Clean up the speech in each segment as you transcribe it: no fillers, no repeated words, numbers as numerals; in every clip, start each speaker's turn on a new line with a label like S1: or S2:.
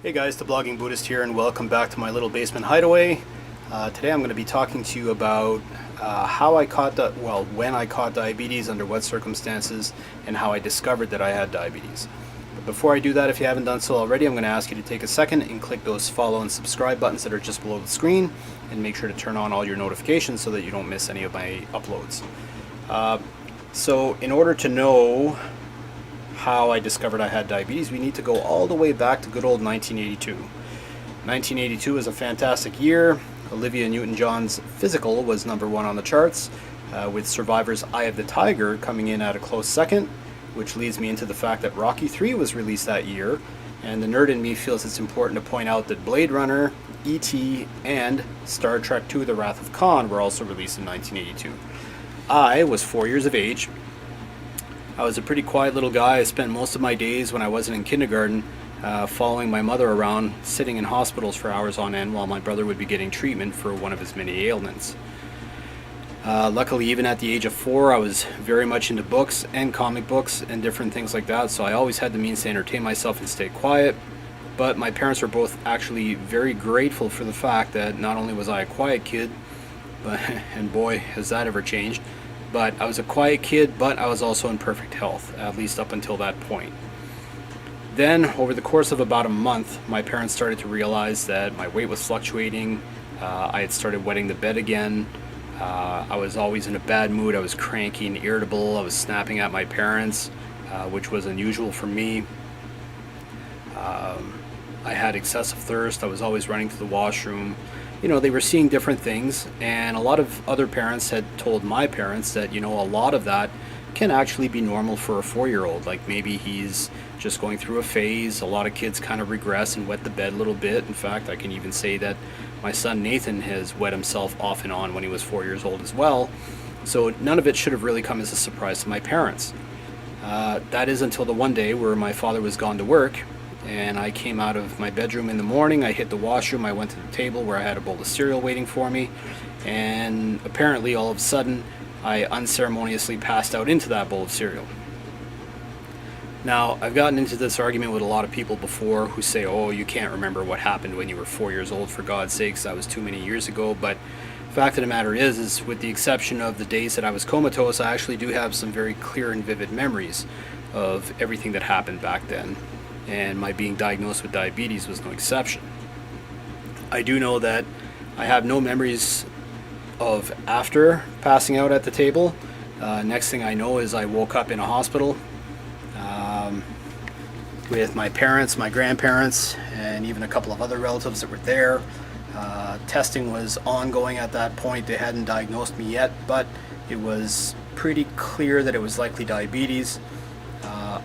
S1: Hey guys, the Blogging Buddhist here, and welcome back to my little basement hideaway. Today I'm going to be talking to you about when I caught diabetes, under what circumstances, and how I discovered that I had diabetes. But before I do that, if you haven't done so already, I'm going to ask you to take a second and click those follow and subscribe buttons that are just below the screen, and make sure to turn on all your notifications so that you don't miss any of my uploads. So in order to know how I discovered I had diabetes, we need to go all the way back to good old 1982. 1982 was a fantastic year. Olivia Newton-John's Physical was #1 on the charts, with Survivor's Eye of the Tiger coming in at a close second, which leads me into the fact that Rocky III was released that year, and the nerd in me feels it's important to point out that Blade Runner, E.T., and Star Trek II: The Wrath of Khan were also released in 1982. I was 4 years of age. I was a pretty quiet little guy. I spent most of my days when I wasn't in kindergarten following my mother around, sitting in hospitals for hours on end while my brother would be getting treatment for one of his many ailments. Luckily, even at the age of 4, I was very much into books and comic books and different things like that, so I always had the means to entertain myself and stay quiet. But my parents were both actually very grateful for the fact that not only was I a quiet kid, and boy, has that ever changed, but I was a quiet kid, but I was also in perfect health, at least up until that point. Then, over the course of about a month, my parents started to realize that my weight was fluctuating. I had started wetting the bed again. I was always in a bad mood. I was cranky and irritable. I was snapping at my parents, which was unusual for me. I had excessive thirst. I was always running to the washroom. You know, they were seeing different things, and a lot of other parents had told my parents that, you know, a lot of that can actually be normal for a 4-year-old. Like, maybe he's just going through a phase. A lot of kids kind of regress and wet the bed a little bit. In fact, I can even say that my son Nathan has wet himself off and on when he was 4 years old as well. So none of it should have really come as a surprise to my parents. That is until the one day where my father was gone to work, and I came out of my bedroom in the morning. I hit the washroom. I went to the table where I had a bowl of cereal waiting for me, and apparently all of a sudden I unceremoniously passed out into that bowl of cereal. Now, I've gotten into this argument with a lot of people before who say, oh, you can't remember what happened when you were 4 years old, for God's sakes, that was too many years ago. But the fact of the matter is with the exception of the days that I was comatose, I actually do have some very clear and vivid memories of everything that happened back then. And my being diagnosed with diabetes was no exception. I do know that I have no memories of after passing out at the table. Next thing I know is I woke up in a hospital with my parents, my grandparents, and even a couple of other relatives that were there. Testing was ongoing at that point. They hadn't diagnosed me yet, but it was pretty clear that it was likely diabetes.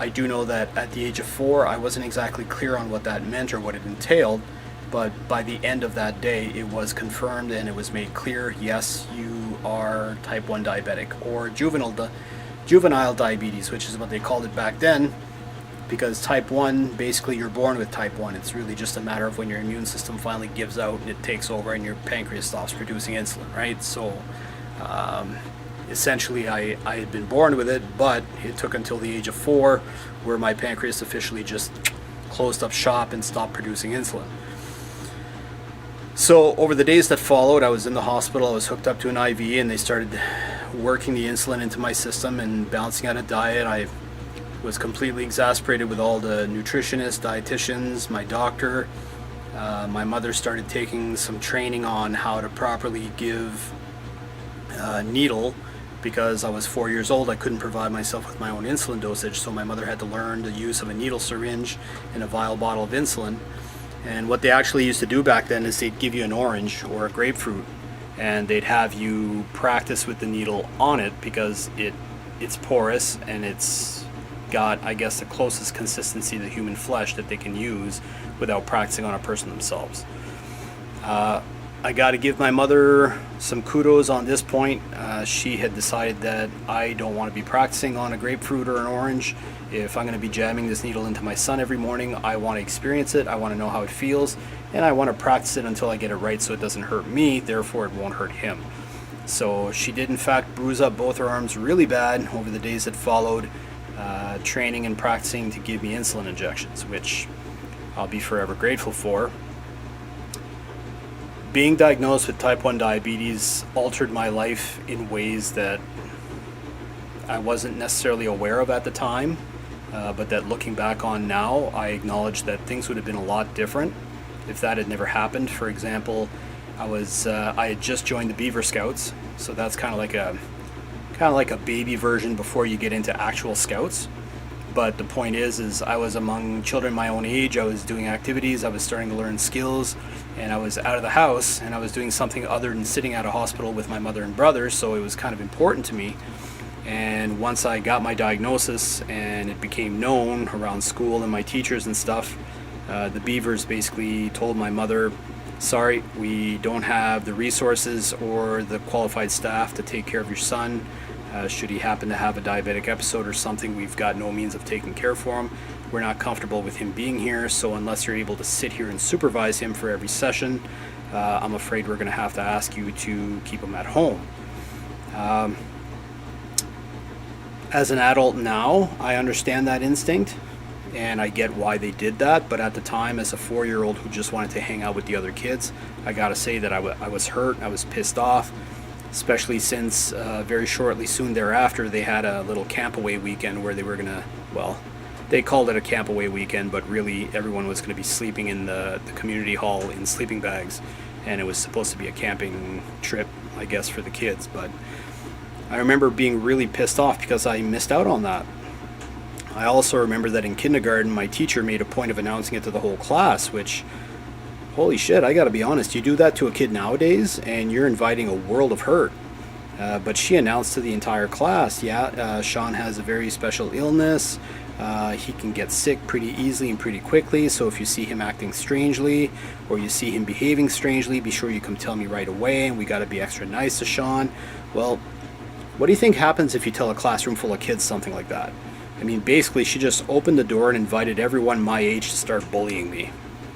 S1: I do know that at the age of 4, I wasn't exactly clear on what that meant or what it entailed, but by the end of that day, it was confirmed and it was made clear, yes, you are type 1 diabetic, or juvenile diabetes, which is what they called it back then, because type 1, basically you're born with type 1. It's really just a matter of when your immune system finally gives out and it takes over and your pancreas stops producing insulin, right? So essentially, I had been born with it, but it took until the age of 4 where my pancreas officially just closed up shop and stopped producing insulin. So over the days that followed, I was in the hospital. I was hooked up to an IV, and they started working the insulin into my system and balancing out a diet. I was completely exasperated with all the nutritionists, dietitians, my doctor. My mother started taking some training on how to properly give needle. Because I was 4 years old, I couldn't provide myself with my own insulin dosage, so my mother had to learn the use of a needle syringe and a vial bottle of insulin. And what they actually used to do back then is they'd give you an orange or a grapefruit, and they'd have you practice with the needle on it because it's porous and it's got, I guess, the closest consistency to human flesh that they can use without practicing on a person themselves. I got to give my mother some kudos on this point. She had decided that I don't want to be practicing on a grapefruit or an orange. If I'm going to be jamming this needle into my son every morning, I want to experience it, I want to know how it feels, and I want to practice it until I get it right so it doesn't hurt me, therefore it won't hurt him. So she did in fact bruise up both her arms really bad over the days that followed, training and practicing to give me insulin injections, which I'll be forever grateful for. Being diagnosed with type 1 diabetes altered my life in ways that I wasn't necessarily aware of at the time, but that looking back on now, I acknowledge that things would have been a lot different if that had never happened. For example, I had just joined the Beaver Scouts, so that's kind of like a baby version before you get into actual scouts. But the point is I was among children my own age. I was doing activities, I was starting to learn skills, and I was out of the house, and I was doing something other than sitting at a hospital with my mother and brother, so it was kind of important to me. And once I got my diagnosis and it became known around school and my teachers and stuff, the Beavers basically told my mother, sorry, we don't have the resources or the qualified staff to take care of your son. Should he happen to have a diabetic episode or something, we've got no means of taking care for him. We're not comfortable with him being here, so unless you're able to sit here and supervise him for every session, I'm afraid we're going to have to ask you to keep him at home. As an adult now, I understand that instinct, and I get why they did that, but at the time, as a 4-year-old who just wanted to hang out with the other kids, I gotta say that I was hurt, I was pissed off, especially since very shortly soon thereafter, they had a little camp-away weekend where they were gonna, well, they called it a camp-away weekend, but really everyone was gonna be sleeping in the community hall in sleeping bags, and it was supposed to be a camping trip, I guess, for the kids, but I remember being really pissed off because I missed out on that. I also remember that in kindergarten, my teacher made a point of announcing it to the whole class, which, holy shit, I gotta be honest, you do that to a kid nowadays and you're inviting a world of hurt. But she announced to the entire class, Sean has a very special illness. He can get sick pretty easily and pretty quickly, so if you see him acting strangely or you see him behaving strangely, be sure you come tell me right away, and we gotta be extra nice to Sean. Well, what do you think happens if you tell a classroom full of kids something like that? I mean, basically, she just opened the door and invited everyone my age to start bullying me,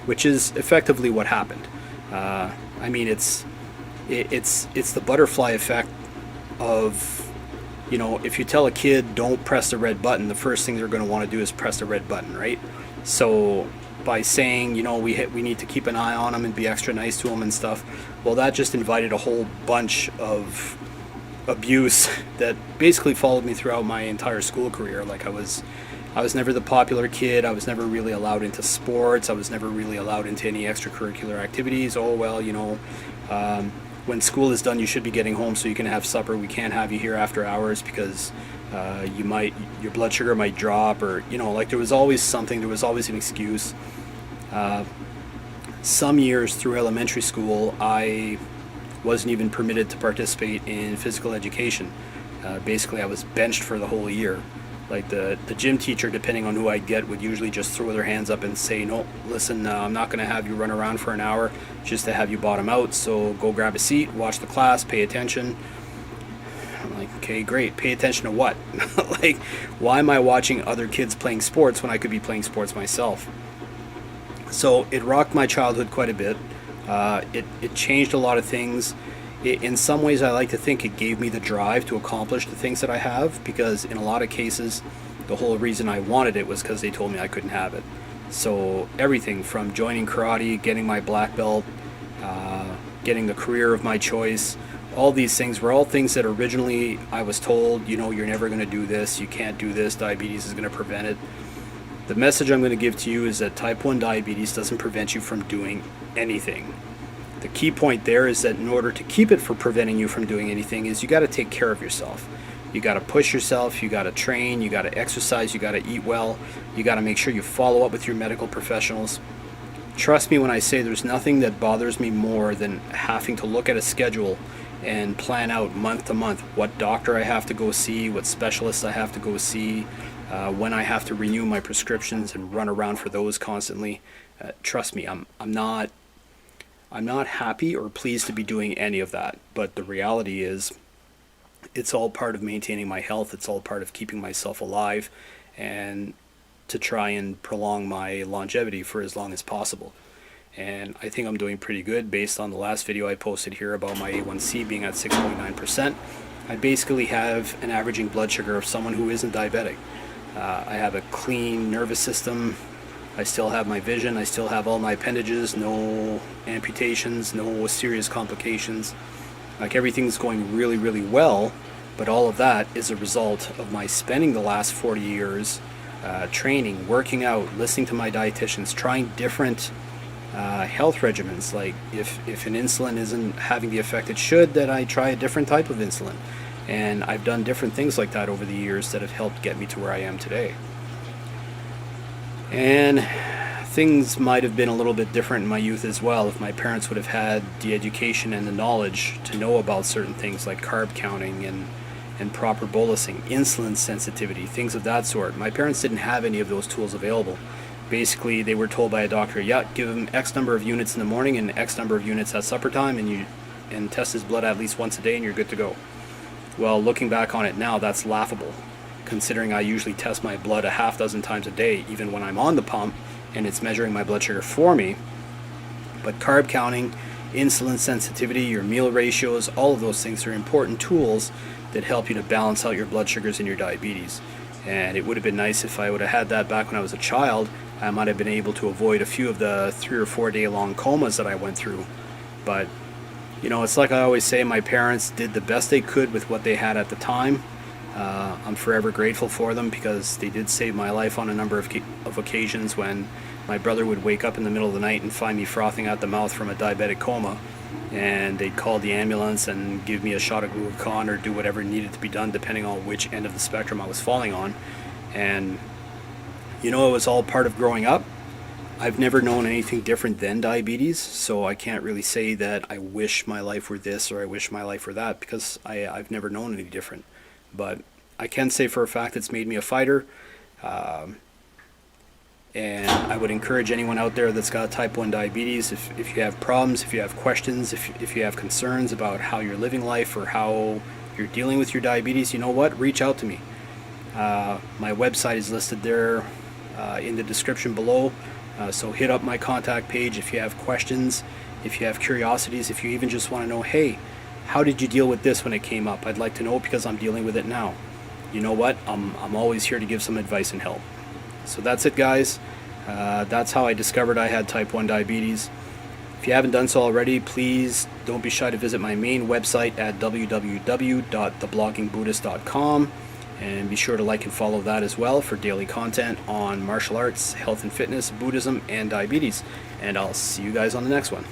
S1: which is effectively what happened. I mean, it's the butterfly effect of, you know, if you tell a kid don't press the red button, the first thing they're going to want to do is press the red button, right? So by saying, you know, we need to keep an eye on them and be extra nice to them and stuff, well, that just invited a whole bunch of abuse that basically followed me throughout my entire school career. Like I was never the popular kid. I was never really allowed into sports. I was never really allowed into any extracurricular activities. Oh well, you know, when school is done, you should be getting home so you can have supper. We can't have you here after hours because your blood sugar might drop, or you know, like there was always something. There was always an excuse. Some years through elementary school, I wasn't even permitted to participate in physical education. Basically, I was benched for the whole year. Like the gym teacher, depending on who I'd get, would usually just throw their hands up and say, no, listen, I'm not going to have you run around for an hour just to have you bottom out, so go grab a seat, watch the class, pay attention. I'm like, okay, great. Pay attention to what? Like, why am I watching other kids playing sports when I could be playing sports myself? So it rocked my childhood quite a bit. It changed a lot of things. In some ways, I like to think it gave me the drive to accomplish the things that I have, because in a lot of cases, the whole reason I wanted it was because they told me I couldn't have it. So everything from joining karate, getting my black belt, getting the career of my choice, all these things were all things that originally I was told, you know, you're never going to do this, you can't do this, diabetes is going to prevent it. The message I'm going to give to you is that type 1 diabetes doesn't prevent you from doing anything. The key point there is that in order to keep it from preventing you from doing anything is you got to take care of yourself. You got to push yourself, you got to train, you got to exercise, you got to eat well, you got to make sure you follow up with your medical professionals. Trust me when I say there's nothing that bothers me more than having to look at a schedule and plan out month to month what doctor I have to go see, what specialists I have to go see, when I have to renew my prescriptions and run around for those constantly. Trust me, I'm not happy or pleased to be doing any of that, but the reality is it's all part of maintaining my health. It's all part of keeping myself alive and to try and prolong my longevity for as long as possible. And I think I'm doing pretty good based on the last video I posted here about my A1C being at 6.9%. I basically have an averaging blood sugar of someone who isn't diabetic. I have a clean nervous system. I still have my vision, I still have all my appendages, no amputations, no serious complications. Like, everything's going really, really well, but all of that is a result of my spending the last 40 years training, working out, listening to my dietitians, trying different health regimens. Like, if an insulin isn't having the effect it should, then I try a different type of insulin. And I've done different things like that over the years that have helped get me to where I am today. And things might have been a little bit different in my youth as well if my parents would have had the education and the knowledge to know about certain things like carb counting and proper bolusing, insulin sensitivity, things of that sort. My parents didn't have any of those tools available. Basically, they were told by a doctor, yeah, give him X number of units in the morning and X number of units at supper time, and test his blood at least once a day and you're good to go. Well, looking back on it now, that's laughable, considering I usually test my blood a half dozen times a day, even when I'm on the pump and it's measuring my blood sugar for me. But carb counting, insulin sensitivity, your meal ratios, all of those things are important tools that help you to balance out your blood sugars and your diabetes. And it would have been nice if I would have had that back when I was a child. I might have been able to avoid a few of the 3 or 4 day long comas that I went through. But you know, it's like I always say, my parents did the best they could with what they had at the time. I'm forever grateful for them because they did save my life on a number of occasions when my brother would wake up in the middle of the night and find me frothing at the mouth from a diabetic coma, and they'd call the ambulance and give me a shot of glucagon or do whatever needed to be done depending on which end of the spectrum I was falling on. And you know, it was all part of growing up. I've never known anything different than diabetes, so I can't really say that I wish my life were this or I wish my life were that, because I've never known any different. But I can say for a fact it's made me a fighter. And I would encourage anyone out there that's got type 1 diabetes, if you have problems, if you have questions, if you have concerns about how you're living life or how you're dealing with your diabetes, you know what? Reach out to me. My website is listed there in the description below. So hit up my contact page if you have questions, if you have curiosities, if you even just want to know, hey, how did you deal with this when it came up? I'd like to know because I'm dealing with it now. You know what? I'm always here to give some advice and help. So that's it, guys. That's how I discovered I had type 1 diabetes. If you haven't done so already, please don't be shy to visit my main website at www.thebloggingbuddhist.com. And be sure to like and follow that as well for daily content on martial arts, health and fitness, Buddhism, and diabetes. And I'll see you guys on the next one.